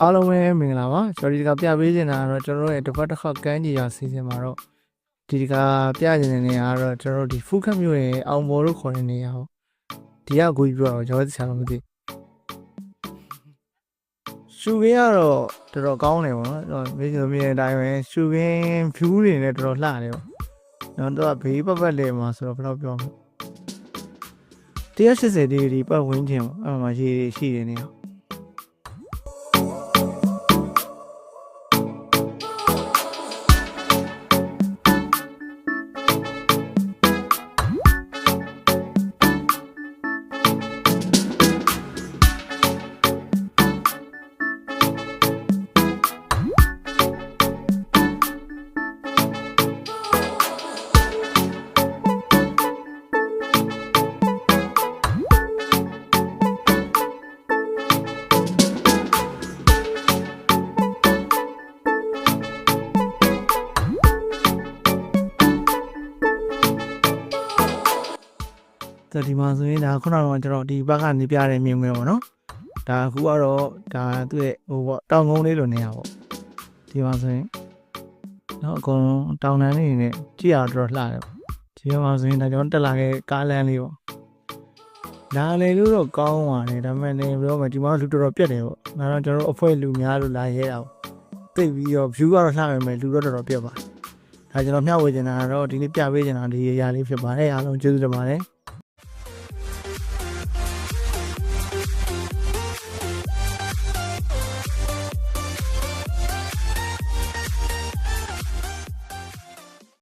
အားလုံးပဲမင်္ဂလာပါကျွန်တော်ဒီကပြပေးနေတာကတော့ကျွန်တော်ရဲ့တစ်ပတ်တစ်ခါကန်းကြီးရာစီစဉ်မှာတော့ဒီကပြနေတဲ့နေရာကတော့ကျွန်တော်ဒီဖူးခတ်မြို့ရဲ့အောင်ဘော်လို့ခေါ်တဲ့နေရာပေါ့ဒီကကိုကြီးပြောတော့ကျွန်တော်ဆရာတော်မသိရှူခင်းကတော့တော်တော်ကောင်းတယ်ပေါ့နော်မင်းတို့မြင်တဲ့အတိုင်းပဲရှူခင်း view တွေနဲ့တော်တော်လှတယ်ပေါ့နော်တော့ဘေးပတ်ပတ်လေးမှာဆိုတော့ဘယ်တော့ပြောမလဲ180ဒီဂရီပတ်ဝန်းကျင်ပေါ့အဲ့မှာရေရှိနေနေဒီမှာဆိုရင်ဒါခုနကကျွန်တော်ဒီဘက်ကနေပြတဲ့မြင်ကွင်းပေါ့နော်ဒါအခုကတော့ဒါသူ့ရဲ့ဟိုပေါ့တောင်ကုန်းလေးလိုနေရပေါ့ဒီမှာဆိုရင်တော့အကုန်တောင်တန်းလေးနဲ့ကြည့်ရတော့လှတယ်ဒီမှာဆိုရင်ဒါကျွန်တော်တက်လာခဲ့ကားလမ်းလေးပေါ့လာလေလို့တော့ကောင်းပါတယ်ဒါပေမဲ့လည်းပြောမယ်ဒီမှာလူတော်တော်ပြက်တယ်ပေါ့ငါတော့ကျွန်တော်အဖွဲ့လူများလို့လာရဲတာပေါ့သိပြီးတော့ view ကတော့လှမယ်မယ်လူတော့တော်တော်ပြက်ပါဒါကျွန်တော်မျှဝေချင်တာကတော့ဒီနေ့ပြပေးချင်တာဒီအရာလေးဖြစ်ပါတယ်အားလုံးကျေးဇူးတင်ပါတယ်